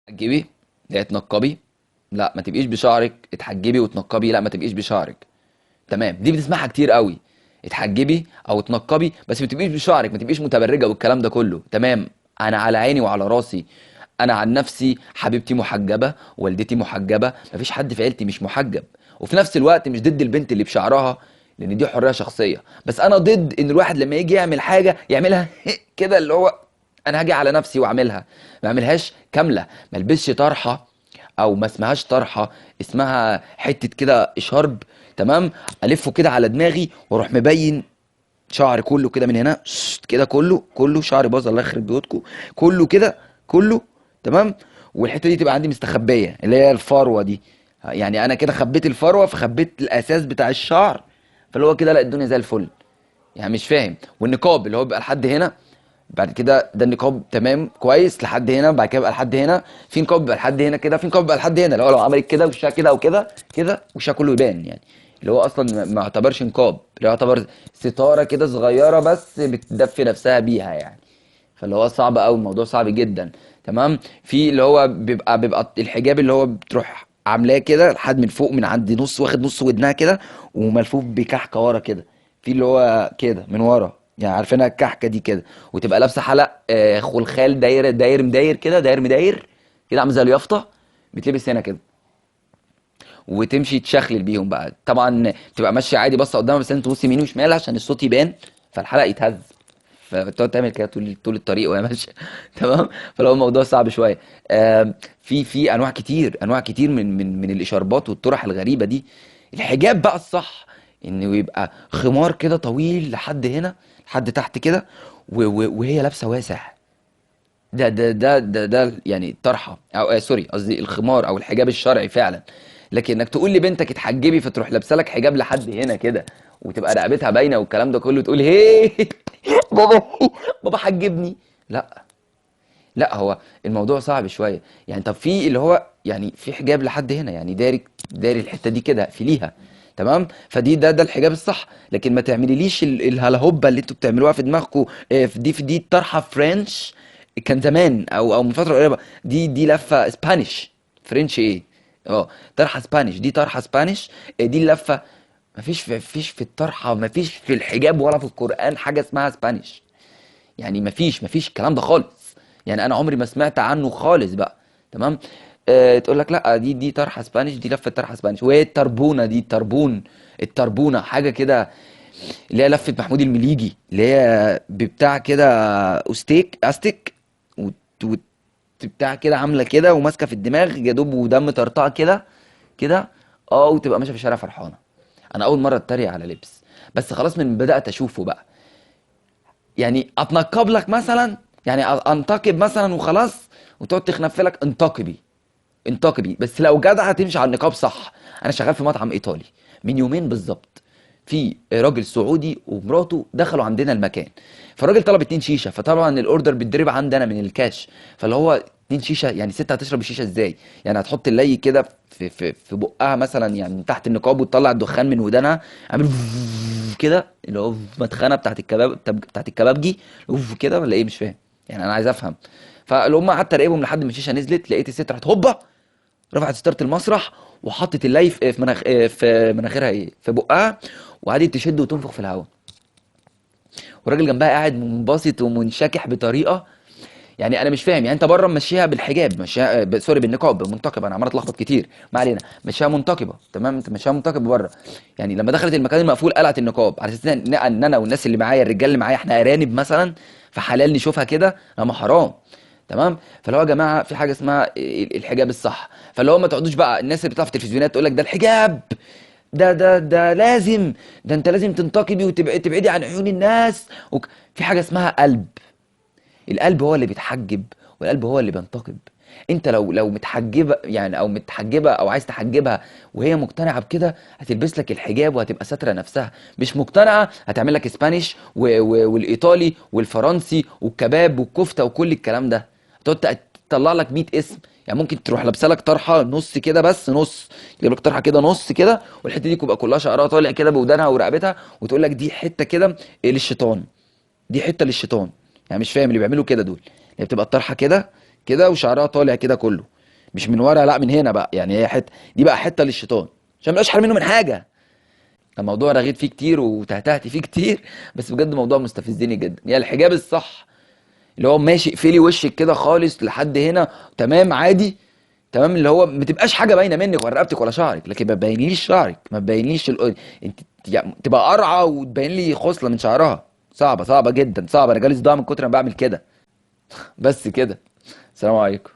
تحجبي، لا تنقبي، لا ما تبقيش بشعرك، اتحجبي وتنقبي، لا ما تبقيش بشعرك. تمام، دي بتسمعها كتير قوي. اتحجبي او تنقبي بس ما تبقيش بشعرك، ما تبقيش متبرجه والكلام ده كله. تمام، انا على عيني وعلى راسي. انا عن نفسي حبيبتي محجبه، والدتي محجبه، مفيش حد في عيلتي مش محجب. وفي نفس الوقت مش ضد البنت اللي بشعرها، لان دي حريه شخصيه. بس انا ضد ان الواحد لما يجي يعمل حاجه يعملها كده، اللي هو انا هاجي على نفسي واعملها، ما اعملهاش كامله. ما البسش طرحه، او ما اسمهاش طرحه، اسمها حته كده شرب. تمام، الفه كده على دماغي واروح مبين شعري كله كده من هنا، كده كله كله شعري باظ، الله يخرب بيوتكم. كله كده، كله. تمام. والحته دي تبقى عندي مستخبيه، اللي هي الفروه دي. يعني انا كده خبيت الفروه، فخبيت الاساس بتاع الشعر. فاللي هو كده لا، الدنيا زي الفل. يعني مش فاهم. والنقاب اللي هو بيبقى لحد هنا، بعد كده ده النقاب تمام كويس لحد هنا، بعد كده بقى لحد هنا. في نقاب بقى لحد هنا كده، في نقاب بقى لحد هنا، لو عملت كده وشها كده او كده كده وشها كله يبان يعني. اللي هو اصلا ما يعتبرش نقاب، اللي هو يعتبر ستاره كده صغيره بس بتدفي نفسها بيها يعني. فاللي هو صعب قوي، الموضوع صعب جدا. تمام. في اللي هو بيبقى الحجاب اللي هو بتروح عاملاه كده لحد من فوق، من عند نص، واخد نص ودنها كده، وملفوف بكحكه ورا كده. في اللي هو كده من ورا، يعني عارفينها الكحكه دي كده. وتبقى لابسه حلق خلخال داير داير مداير كده، داير مداير كده، عامل زي اليافطه. بتلبس هنا كده، وتمشي تشخلل بيهم بقى. طبعا تبقى ماشيه عادي باصه قدامها، بس انت تبص يمين وشمال عشان الصوت يبان، فالحلق يتهز. فتقعد تعمل كده طول الطريق وهي ماشيه. تمام. فلو الموضوع صعب شويه. في انواع كتير، انواع كتير من الاشاربات والطرح الغريبه دي. الحجاب بقى الصح انه يبقى خمار كده طويل لحد هنا، لحد تحت كده، وهي لابسه واسع. ده يعني الطرحه، او سوري، قصدي الخمار او الحجاب الشرعي فعلا. لكن انك تقول لبنتك اتحجبي فتروح لابسه لك حجاب لحد هنا كده، وتبقى رقبتها باينه والكلام ده كله، تقول هي بابا، بابا حجبني. لا، لا، هو الموضوع صعب شويه. يعني طب في اللي هو يعني في حجاب لحد هنا، يعني داري الحته دي كده في ليها. تمام. فدي ده الحجاب الصح. لكن ما تعمليليش الهلاهوبا اللي انتوا بتعملوها في دماغكم. في دي طرحه فرنش. كان زمان او من فتره قريبه، دي لفه اسبانيش. فرنش ايه؟ اه، طرحه اسبانيش، دي طرحه اسبانيش. دي اللفه. مفيش في الطرحه، مفيش في الحجاب ولا في القران حاجه اسمها اسبانيش. يعني مفيش الكلام ده خالص. يعني انا عمري ما سمعت عنه خالص بقى. تمام. تقول لك لا، دي طرحه اسبانيش، دي لفه طرحه اسبانيش. وايه التربونه دي؟ التربونه حاجه كده، اللي هي لفه محمود المليجي، اللي هي بتاع كده، استيك، وت... وت... بتاع كده عامله كده وماسكه في الدماغ يا دوب، ودم طرطقه كده كده. اه، وتبقى ماشيه في الشارع فرحانه. انا اول مره اتريق على لبس، بس خلاص من بدات اشوفه بقى. يعني اتنقب لك مثلا، يعني انتقب مثلا وخلاص، وتقعد تخنفلك. انتقبي بس لو جدع تمشي على النقاب صح. انا شغال في مطعم ايطالي من يومين بالظبط. في راجل سعودي ومراته دخلوا عندنا المكان، فالراجل طلب 2 شيشه، فطبعا الاوردر بيتضرب عندنا من الكاش. فاللي هو 2 شيشه، يعني ست هتشرب الشيشه ازاي؟ يعني هتحط اللي كده في بقها مثلا، يعني من تحت النقاب، وتطلع الدخان من ودانها، عامل كده، اللي هو مدخنه بتاعت الكباب، بتاعت الكبابجي. كده ولا ايه؟ مش فاهم. يعني انا عايز افهم. فالام قعدت اراقبهم لحد ما الشيشه نزلت، لقيت الست راحت هوبا، رفعت ستاره المسرح، وحطت اللي في مناخيرها، ايه، في بقها، وقعدت تشد وتنفخ في الهواء. والراجل جنبها قاعد منبسط ومنشكح بطريقه. يعني انا مش فاهم. يعني انت بره ماشيها بالحجاب، ماشيها سوري بالنقاب، منتقبه. انا عمال اتلخبط كتير، ما علينا. ماشيها منتقبه، تمام، انت ماشيها منتقبه بره. يعني لما دخلت المكان المقفول قلعت النقاب على اساس ان انا والناس اللي معايا، الرجال اللي معايا، احنا ارانب مثلا، فحلال نشوفها كده؟ اما حرام. تمام. فاللي هو يا جماعه في حاجه اسمها الحجاب الصح. فاللي هو ما تقعدوش بقى الناس اللي بتطلع في التلفزيونات تقول لك ده الحجاب، ده لازم، ده انت لازم تنتقبي وتبعدي عن عيون الناس. في حاجه اسمها قلب. القلب هو اللي بيتحجب، والقلب هو اللي بينتقب. انت لو متحجبه يعني، او متحجبه او عايز تحجبها وهي مقتنعه بكده، هتلبس لك الحجاب وهتبقى ساتره نفسها. مش مقتنعه، هتعمل لك اسبانيش والايطالي والفرنسي والكباب والكفته وكل الكلام ده. هتقعد تطلع لك 100 اسم. يعني ممكن تروح لابسه لك طرحه نص كده، بس نص، تجيب لك طرحه كده نص كده، والحته دي تبقى كلها شعرها طالع كده بودانها ورقبتها، وتقول لك دي حته كده ايه للشيطان، دي حته للشيطان. يعني مش فاهم اللي بيعملوا كده دول، اللي بتبقى الطرحه كده كده وشعرها طالع كده كله. مش من ورا، لا من هنا بقى، يعني هي حته دي بقى حته للشيطان عشان مبقاش حال منه من حاجه. الموضوع رغيت فيه كتير وتهتهت فيه كتير، بس بجد موضوع مستفزني جدا. يعني الحجاب الصح اللي هو ماشي اقفلي وشك كده خالص لحد هنا، تمام عادي، تمام، اللي هو ما تبقاش حاجه باينه منك ولا رقبتك ولا شعرك، لكن ما تبينيش شعرك، ما تبينيش انت يعني تبقى قرعه وتبين لي خصله من شعرها. صعبه، صعبه جدا، صعبه. انا جالي صداع من كتر ما بعمل كده. بس كده. السلام عليكم.